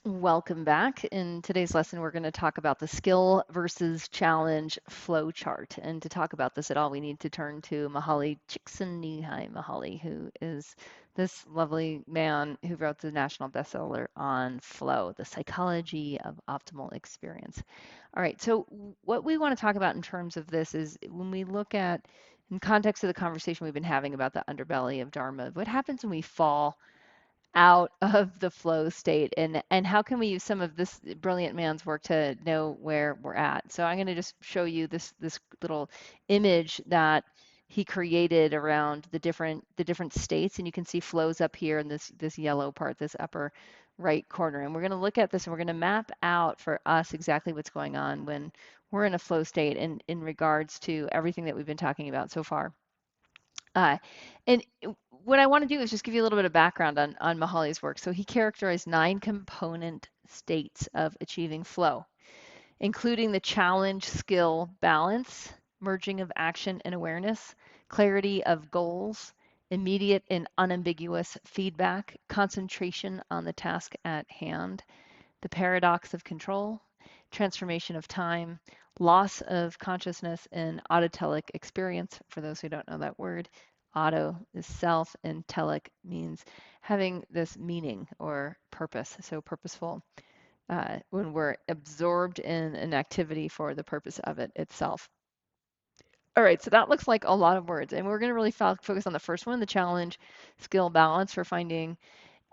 Welcome back. In today's lesson, we're going to talk about the skill versus challenge flow chart. And to talk about this at all, we need to turn to Mihaly Csikszentmihalyi, who is this lovely man who wrote the national bestseller on flow, the psychology of optimal experience. All right, so what we want to talk about in terms of this is when we look at, in context of the conversation we've been having about the underbelly of Dharma, what happens when we fall out of the flow state, and how can we use some of this brilliant man's work to know where we're at. So I'm going to just show you this little image that he created around the different states, and you can see flows up here in this yellow part, this upper right corner. And we're going to look at this and we're going to map out for us exactly what's going on when we're in a flow state in regards to everything that we've been talking about so far. Uh, and what I want to do is just give you a little bit of background on Mahali's work. So he characterized 9 component states of achieving flow, including the challenge, skill, balance, merging of action and awareness, clarity of goals, immediate and unambiguous feedback, concentration on the task at hand, the paradox of control, transformation of time, loss of consciousness, and autotelic experience. For those who don't know that word, auto is self, and telic means having this meaning or purpose. So purposeful when we're absorbed in an activity for the purpose of it itself. All right, so that looks like a lot of words, and we're going to really focus on the first one, the challenge, skill, balance, for finding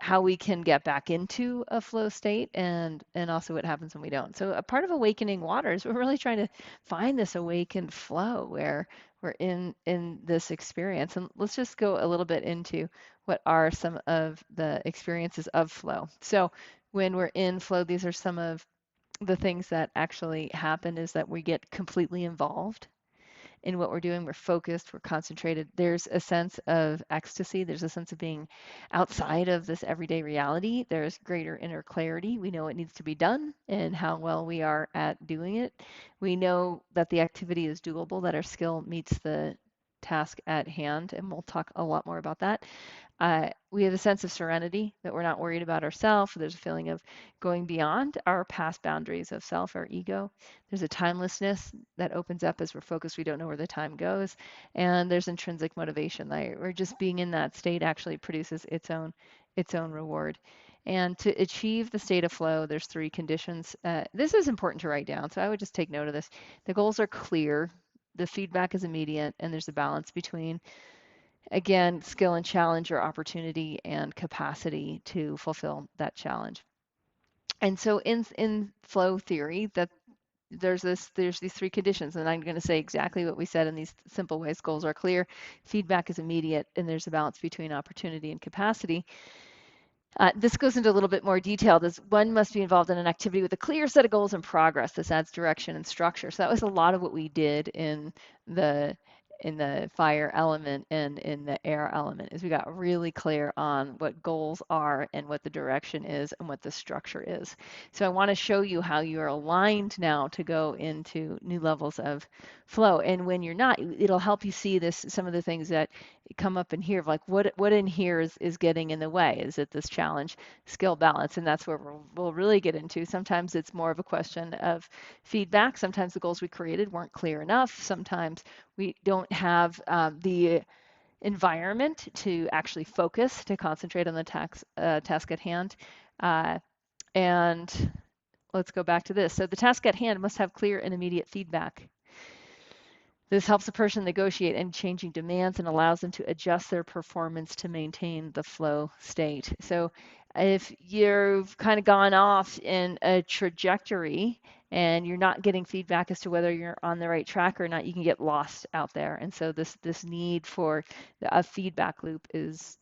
how we can get back into a flow state, and also what happens when we don't. So a part of awakening waters, we're really trying to find this awakened flow where we're in this experience. And let's just go a little bit into what are some of the experiences of flow. So when we're in flow, these are some of the things that actually happen, is that we get completely involved in what we're doing. We're focused, we're concentrated. There's a sense of ecstasy. There's a sense of being outside of this everyday reality. There's greater inner clarity. We know it needs to be done and how well we are at doing it. We know that the activity is doable, that our skill meets the task at hand, and we'll talk a lot more about that. We have a sense of serenity, that we're not worried about ourselves. There's a feeling of going beyond our past boundaries of self, our ego. There's a timelessness that opens up as we're focused. We don't know where the time goes. And there's intrinsic motivation. Like we're just being in that state actually produces its own reward. And to achieve the state of flow, there's 3 conditions. This is important to write down, so I would just take note of this. The goals are clear, the feedback is immediate, and there's a balance between, again, skill and challenge, or opportunity and capacity to fulfill that challenge. And so in flow theory, that there's these 3 conditions, and I'm going to say exactly what we said in these simple ways. Goals are clear, feedback is immediate, and there's a balance between opportunity and capacity. This goes into a little bit more detail. This one must be involved in an activity with a clear set of goals and progress. This adds direction and structure. So that was a lot of what we did the in the fire element and in the air element, is we got really clear on what goals are and what the direction is and what the structure is. So I want to show you how you are aligned now to go into new levels of flow. And when you're not, it'll help you see this, some of the things that come up in here, of like what in here is getting in the way. Is it this challenge, skill, balance? And that's where we'll really get into. Sometimes it's more of a question of feedback. Sometimes the goals we created weren't clear enough. Sometimes we don't have the environment to actually focus, to concentrate on the task at hand. And let's go back to this. So the task at hand must have clear and immediate feedback. This helps a person negotiate any changing demands and allows them to adjust their performance to maintain the flow state. So if you've kind of gone off in a trajectory and you're not getting feedback as to whether you're on the right track or not, you can get lost out there. And so this need for a feedback loop is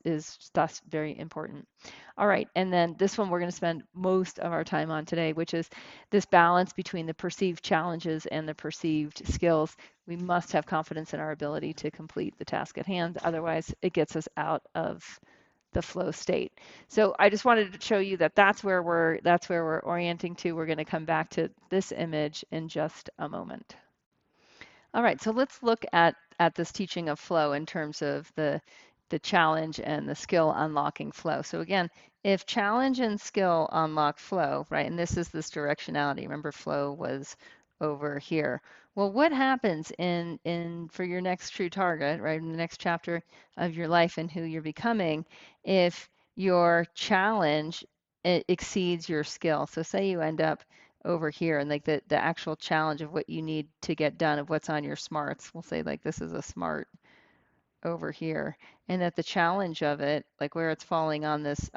thus very important. All right, and then this one we're going to spend most of our time on today, which is this balance between the perceived challenges and the perceived skills. We must have confidence in our ability to complete the task at hand. Otherwise, it gets us out of the flow state. So I just wanted to show you that that's where we're orienting to. We're going to come back to this image in just a moment. All right, so let's look at this teaching of flow in terms of the the challenge and the skill unlocking flow. So again, if challenge and skill unlock flow, right, and this is this directionality. Remember, flow was over here. Well, what happens in for your next true target, right, in the next chapter of your life and who you're becoming, if your challenge exceeds your skill? So say you end up over here and like the actual challenge of what you need to get done of what's on your smarts. We'll say like this is a smart over here, and that the challenge of it, like where it's falling on this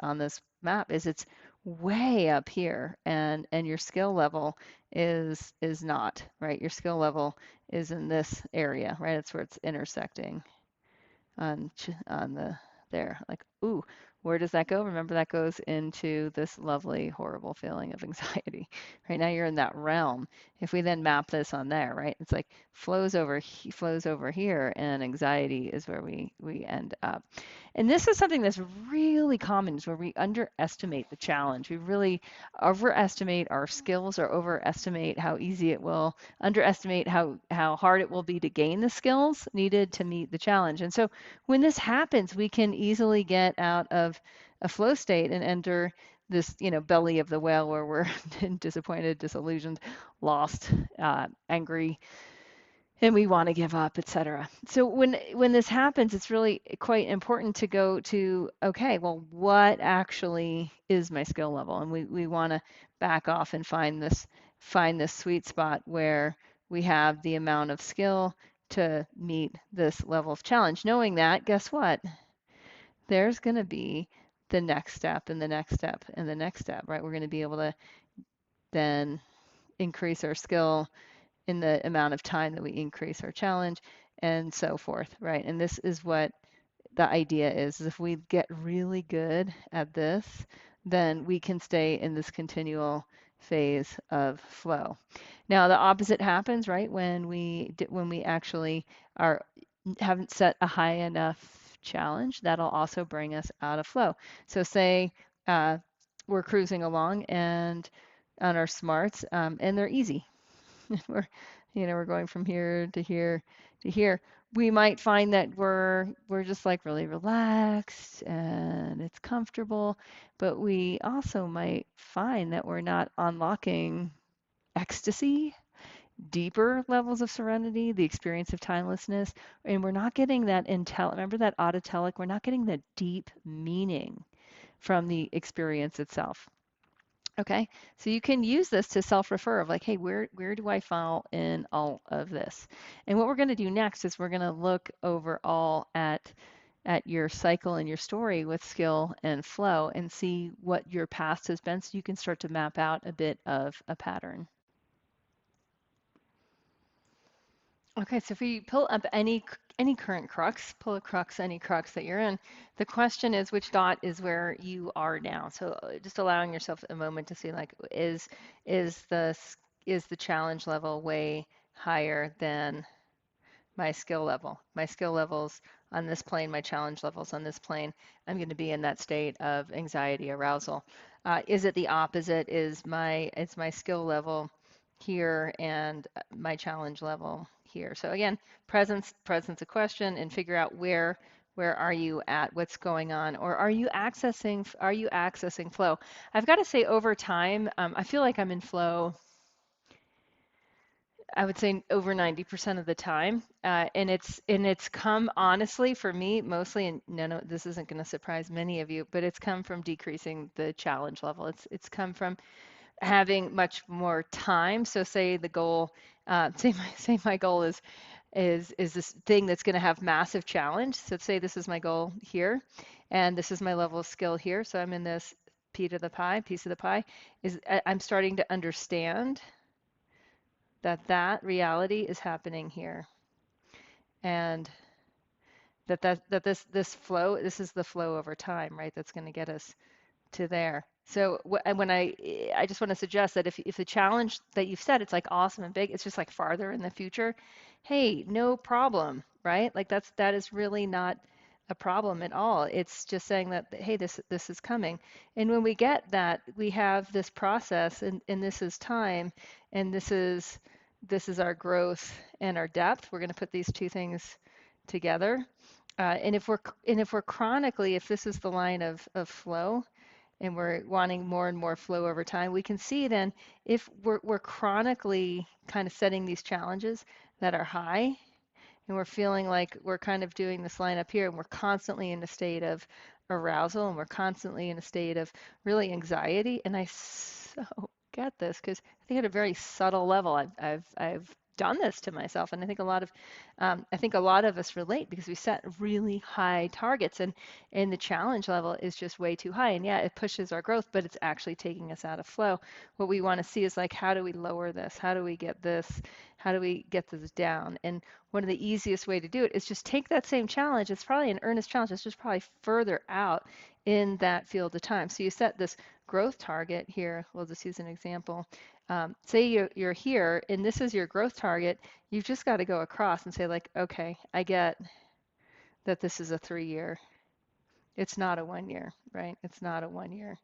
map, is it's way up here, and your skill level is not, right? Your skill level is in this area, right? It's where it's intersecting on the there. Like, ooh, where does that go? Remember, that goes into this lovely, horrible feeling of anxiety. Right now, you're in that realm. If we then map this on there, right? It's like flows over here, and anxiety is where we end up. And this is something that's really common, is where we underestimate the challenge. We really overestimate our skills, or overestimate how easy it will, underestimate how hard it will be to gain the skills needed to meet the challenge. And so when this happens, we can easily get out of a flow state and enter this, belly of the whale, where we're disappointed, disillusioned, lost, angry, and we want to give up, etc. So when this happens, it's really quite important to go to, okay, well, what actually is my skill level? And we want to back off and find this sweet spot where we have the amount of skill to meet this level of challenge. Knowing that, guess what? There's going to be the next step and the next step and the next step, right? We're going to be able to then increase our skill in the amount of time that we increase our challenge, and so forth, right? And this is what the idea is if we get really good at this, then we can stay in this continual phase of flow. Now the opposite happens, right? When we actually are haven't set a high enough challenge, that'll also bring us out of flow. So say we're cruising along and on our smarts, and they're easy. we're we're going from here to here to here. We might find that we're just like really relaxed and it's comfortable, but we also might find that we're not unlocking ecstasy, deeper levels of serenity, the experience of timelessness, and we're not getting that remember that autotelic, we're not getting the deep meaning from the experience itself. Okay, so you can use this to self-refer of like, hey, where do I fall in all of this? And what we're going to do next is we're going to look overall at your cycle and your story with skill and flow and see what your past has been, so you can start to map out a bit of a pattern. Okay, so if we pull up any current crux, pull a crux, any crux that you're in, the question is which dot is where you are now. So just allowing yourself a moment to see like is the is the challenge level way higher than my skill level. My skill levels on this plane, my challenge levels on this plane, I'm going to be in that state of anxiety, arousal. Is it the opposite? Is my skill level here and my challenge level here? So again, presence a question, and figure out where are you at, what's going on, or are you accessing flow? I've got to say, over time, I feel like I'm in flow, I would say over 90% of the time. And it's come honestly for me mostly, and no, this isn't going to surprise many of you, but it's come from decreasing the challenge level. It's come from having much more time. So say the goal, say my goal is this thing that's going to have massive challenge. So say this is my goal here, and this is my level of skill here. So I'm in this piece of the pie. I'm starting to understand that reality is happening here, and that this is the flow over time, right? That's going to get us to there. So when I just want to suggest that if the challenge that you've set, it's like awesome and big, it's just like farther in the future, hey, no problem, right? Like that is really not a problem at all. It's just saying that, hey, this is coming. And when we get that, we have this process, and this is time, and this is our growth and our depth. We're going to put these two things together. And if we're chronically, if this is the line of flow, and we're wanting more and more flow over time, we can see then if we're chronically kind of setting these challenges that are high, and we're feeling like we're kind of doing this line up here, and we're constantly in a state of arousal, and we're constantly in a state of really anxiety. And I so get this because I think at a very subtle level, I've done this to myself, and I think a lot of us relate because we set really high targets, and the challenge level is just way too high. And yeah, it pushes our growth, but it's actually taking us out of flow. What we want to see is like, how do we lower this? How do we get this? How do we get this down? And one of the easiest way to do it is just take that same challenge. It's probably an earnest challenge. It's just probably further out in that field of time. So you set this growth target here. We'll just use an example. Say you're here and this is your growth target. You've just got to go across and say like, okay, I get that this is a 3 year. It's not a 1 year, right? It's not a 1 year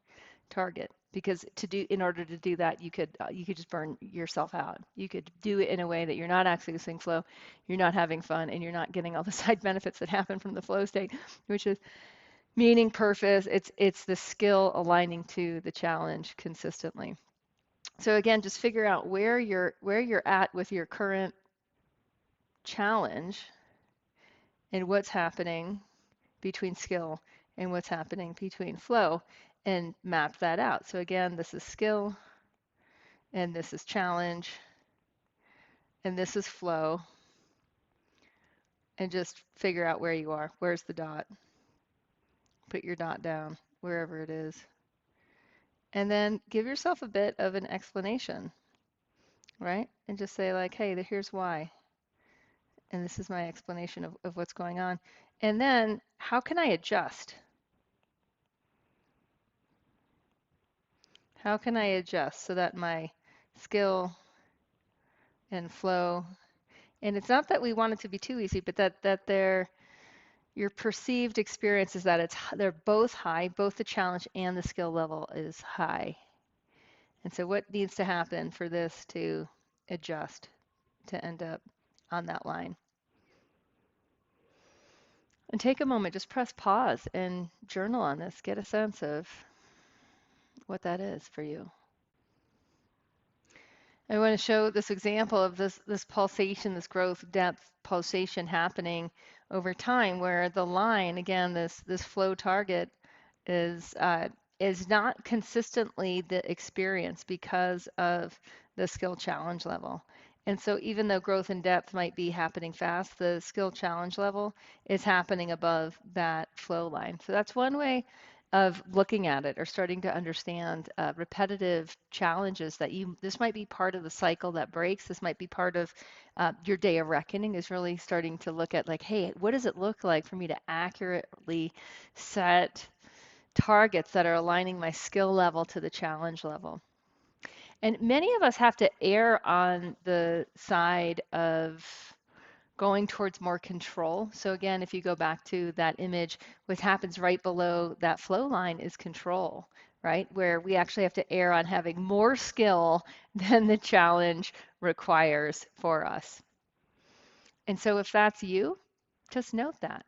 target, because in order to do that, you could just burn yourself out. You could do it in a way that you're not accessing flow, you're not having fun, and you're not getting all the side benefits that happen from the flow state, which is meaning, purpose. It's the skill aligning to the challenge consistently. So again, just figure out where you're at with your current challenge and what's happening between skill and what's happening between flow, and map that out. So again, this is skill, and this is challenge, and this is flow, and just figure out where you are. Where's the dot? Put your dot down wherever it is. And then give yourself a bit of an explanation, right? And just say like, hey, here's why. And this is my explanation of what's going on. And then how can I adjust? How can I adjust so that my skill and flow, and it's not that we want it to be too easy, but that your perceived experience is that they're both high, both the challenge and the skill level is high. And so what needs to happen for this to adjust to end up on that line? And take a moment, just press pause and journal on this. Get a sense of what that is for you. I want to show this example of this pulsation, this growth depth pulsation happening over time, where the line, again, this flow target is not consistently the experience because of the skill challenge level. And so even though growth and depth might be happening fast, the skill challenge level is happening above that flow line. So that's one way of looking at it, or starting to understand repetitive challenges that this might be part of the cycle that breaks. This might be part of your day of reckoning, is really starting to look at like, hey, what does it look like for me to accurately set targets that are aligning my skill level to the challenge level? And many of us have to err on the side of going towards more control. So again, if you go back to that image, what happens right below that flow line is control, right? Where we actually have to err on having more skill than the challenge requires for us. And so if that's you, just note that.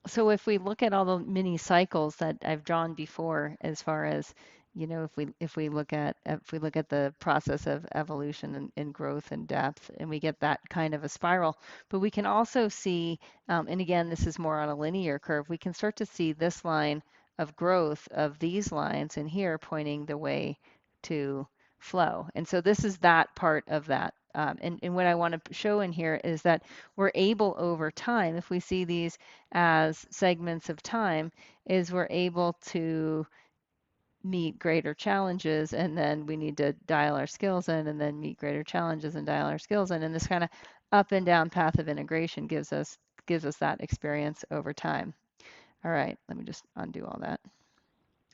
So if we look at all the mini cycles that I've drawn before, as far as, if we look at the process of evolution and growth and depth, and we get that kind of a spiral, but we can also see, and again, this is more on a linear curve, we can start to see this line of growth of these lines in here pointing the way to flow. And so this is that part of that. And what I want to show in here is that we're able over time, if we see these as segments of time, is we're able to meet greater challenges, and then we need to dial our skills in, and then meet greater challenges and dial our skills in. And this kind of up and down path of integration gives us that experience over time. All right, let me just undo all that.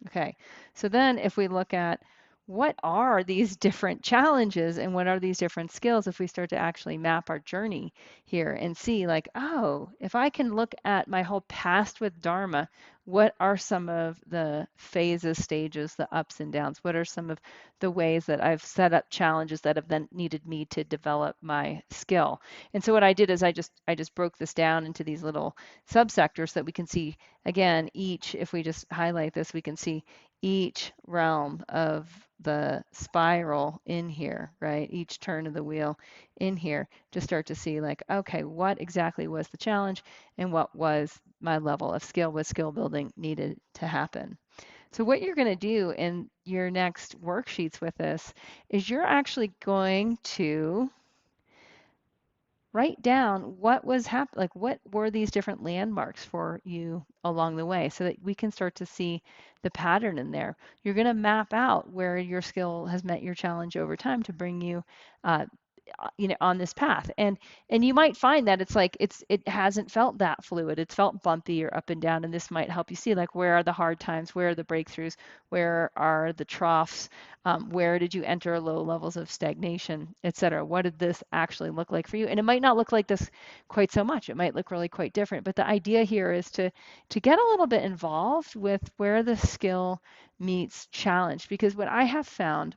Okay, so then if we look at what are these different challenges and what are these different skills, if we start to actually map our journey here and see like, oh, if I can look at my whole past with Dharma, what are some of the phases, stages, the ups and downs? What are some of the ways that I've set up challenges that have then needed me to develop my skill? And so what I did is I just broke this down into these little subsectors so that we can see again each, if we just highlight this, we can see each realm of the spiral in here, right? Each turn of the wheel in here to start to see like, okay, what exactly was the challenge and what was my level of skill, what skill building needed to happen. So what you're going to do in your next worksheets with this is you're actually going to write down what was happening, like what were these different landmarks for you along the way so that we can start to see the pattern in there. You're going to map out where your skill has met your challenge over time to bring you uh, on this path. And you might find that it's like it hasn't felt that fluid. It's felt bumpy or up and down, and this might help you see like where are the hard times, where are the breakthroughs, where are the troughs, where did you enter low levels of stagnation, etc. What did this actually look like for you? And it might not look like this quite so much. It might look really quite different. But the idea here is to get a little bit involved with where the skill meets challenge, because what I have found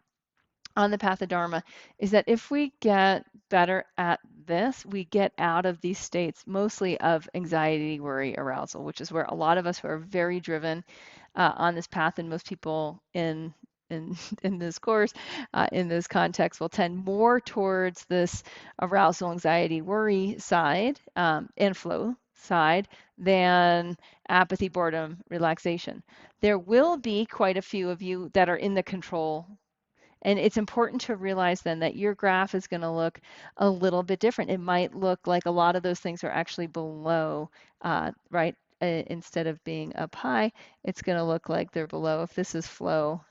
on the path of Dharma is that if we get better at this, we get out of these states mostly of anxiety, worry, arousal, which is where a lot of us who are very driven on this path, and most people in in this course, in this context, will tend more towards this arousal, anxiety, worry side and flow side than apathy, boredom, relaxation. There will be quite a few of you that are in the control, and it's important to realize then that your graph is going to look a little bit different. It might look like a lot of those things are actually below, right? Instead of being up high, it's going to look like they're below. If this is flow,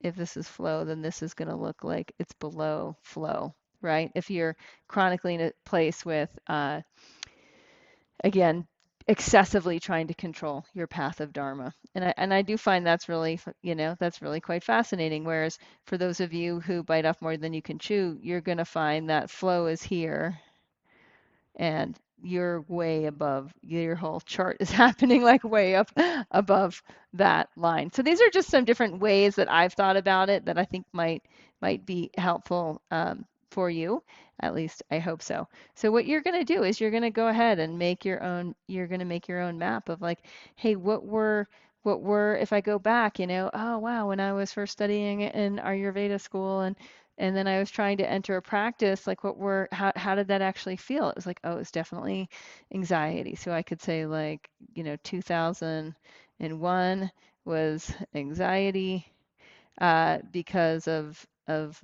then this is going to look like it's below flow, right? If you're chronically in a place with, again, excessively trying to control your path of dharma. And I do find that's really, that's really quite fascinating. Whereas for those of you who bite off more than you can chew, you're going to find that flow is here and you're way above, your whole chart is happening like way up above that line. So these are just some different ways that I've thought about it that I think might be helpful for you. At least I hope so. So what you're going to do is you're going to go ahead and make your own, you're going to make your own map of like, hey, what were, if I go back, oh wow, when I was first studying in Ayurveda school and then I was trying to enter a practice, like how did that actually feel? It was like, oh, it's definitely anxiety. So I could say like, 2001 was anxiety because of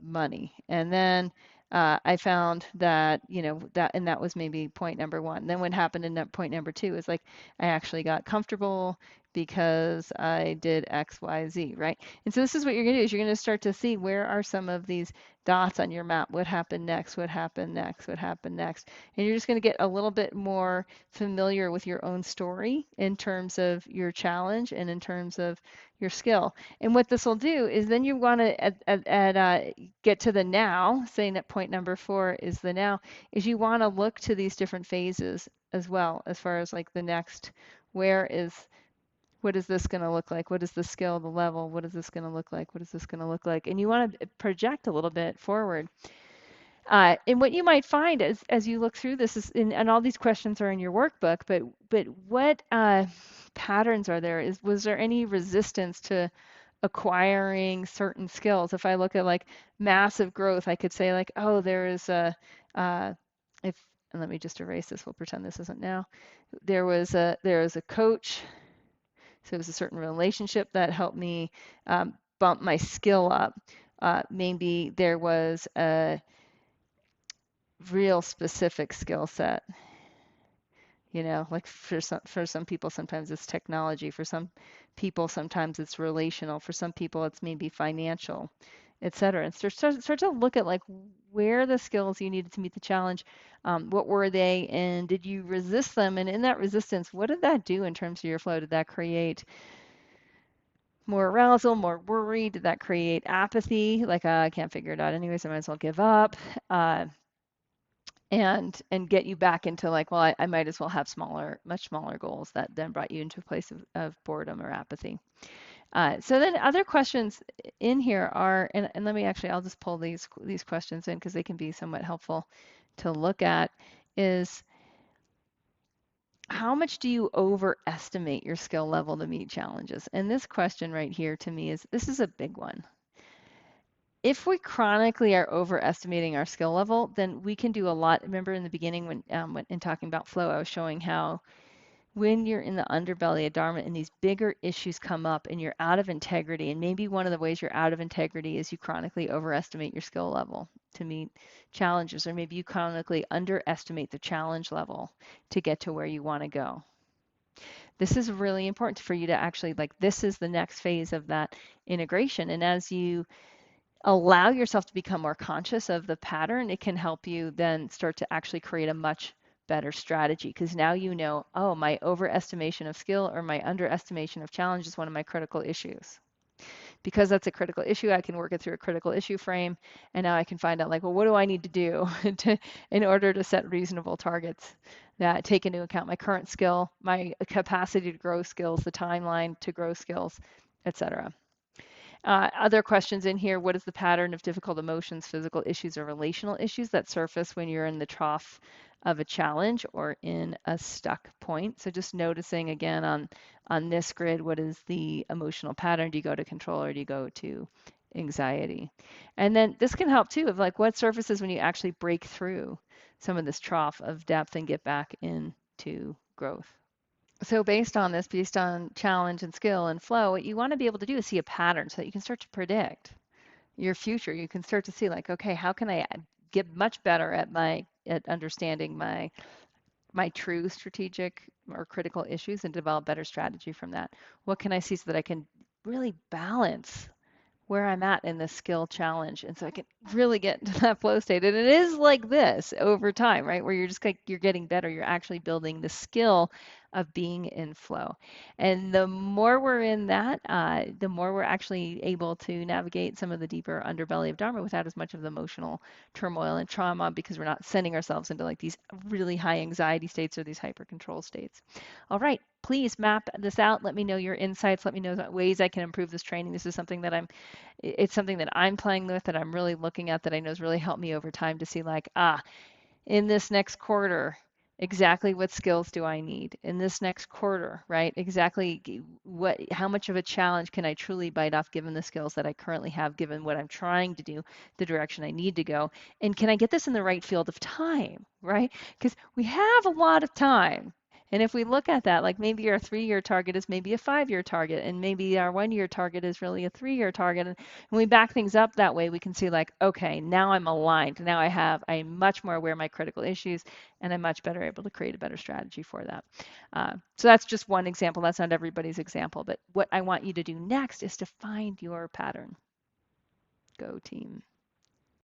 money. And then I found that, and that was maybe point number one. Then what happened in that point number two is like I actually got comfortable because I did X, Y, Z, right? And so this is what you're going to do is you're going to start to see where are some of these dots on your map. What happened next? What happened next? What happened next? And you're just going to get a little bit more familiar with your own story in terms of your challenge and in terms of your skill. And what this will do is then you want to get to the now, saying that point number four is the now, is you want to look to these different phases as well, as far as like the next, what is this going to look like? What is the skill, the level? What is this going to look like? What is this going to look like? And you want to project a little bit forward. And what you might find as you look through this is, and all these questions are in your workbook, but what patterns are there? Was there any resistance to acquiring certain skills? If I look at like massive growth, I could say like, oh, there is if, and let me just erase this. We'll pretend this isn't now. There was a coach. So it was a certain relationship that helped me bump my skill up. Maybe there was a real specific skill set. Like for some people, sometimes it's technology. For some people, sometimes it's relational. For some people, it's maybe financial, etc. And start to look at like where the skills you needed to meet the challenge, what were they, and did you resist them? And in that resistance, what did that do in terms of your flow? Did that create more arousal, more worry? Did that create apathy? Like, I can't figure it out anyways, I might as well give up. and get you back into like, well, I might as well have much smaller goals that then brought you into a place of boredom or apathy. So then other questions in here are, and let me actually, I'll just pull these questions in because they can be somewhat helpful to look at, is how much do you overestimate your skill level to meet challenges? And this question right here to me this is a big one. If we chronically are overestimating our skill level, then we can do a lot. Remember in the beginning when in talking about flow, I was showing how when you're in the underbelly of Dharma and these bigger issues come up and you're out of integrity, and maybe one of the ways you're out of integrity is you chronically overestimate your skill level to meet challenges, or maybe you chronically underestimate the challenge level to get to where you want to go. This is really important for you to actually, like, this is the next phase of that integration. And as you allow yourself to become more conscious of the pattern, it can help you then start to actually create a much better strategy, because now you know, oh, my overestimation of skill or my underestimation of challenge is one of my critical issues. Because that's a critical issue, I can work it through a critical issue frame, and now I can find out like, well, what do I need to do in order to set reasonable targets that take into account my current skill, my capacity to grow skills, the timeline to grow skills, etc. Other questions in here, what is the pattern of difficult emotions, physical issues, or relational issues that surface when you're in the trough of a challenge or in a stuck point? So just noticing again on this grid, what is the emotional pattern? Do you go to control or do you go to anxiety? And then this can help too, of like what surfaces when you actually break through some of this trough of depth and get back into growth. So based on this, based on challenge and skill and flow, what you want to be able to do is see a pattern so that you can start to predict your future. You can start to see like, okay, how can I get much better at understanding my true strategic or critical issues and develop better strategy from that? What can I see so that I can really balance where I'm at in this skill challenge, and so I can really get into that flow state. And it is like this over time, right? Where you're just like you're getting better, you're actually building the skill of being in flow. And the more we're in that, the more we're actually able to navigate some of the deeper underbelly of Dharma without as much of the emotional turmoil and trauma, because we're not sending ourselves into like these really high anxiety states or these hyper control states. All right, please map this out. Let me know your insights. Let me know ways I can improve this training. This is something that it's something that I'm playing with, that I'm really looking at, that I know has really helped me over time to see like, in this next quarter, exactly what skills do I need in this next quarter, right? Exactly how much of a challenge can I truly bite off given the skills that I currently have, given what I'm trying to do, the direction I need to go, and can I get this in the right field of time, right? Because we have a lot of time. And if we look at that, like maybe our 3-year target is maybe a 5-year target, and maybe our 1-year target is really a 3-year target. And when we back things up that way, we can see like, okay, now I'm aligned. Now I'm much more aware of my critical issues, and I'm much better able to create a better strategy for that. So that's just one example. That's not everybody's example. But what I want you to do next is to find your pattern. Go team.